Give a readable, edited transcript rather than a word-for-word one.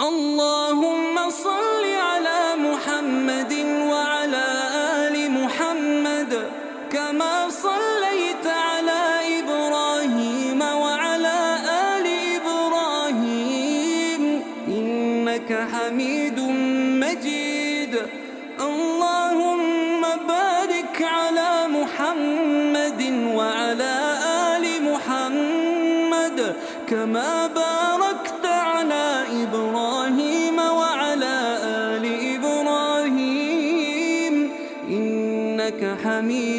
اللهم صل على محمد وعلى آل محمد كما صليت على إبراهيم وعلى آل إبراهيم إنك حميد مجيد. اللهم بارك على محمد وعلى آل محمد كما باركت على إبراهيم وعلى آل إبراهيم إنك حميد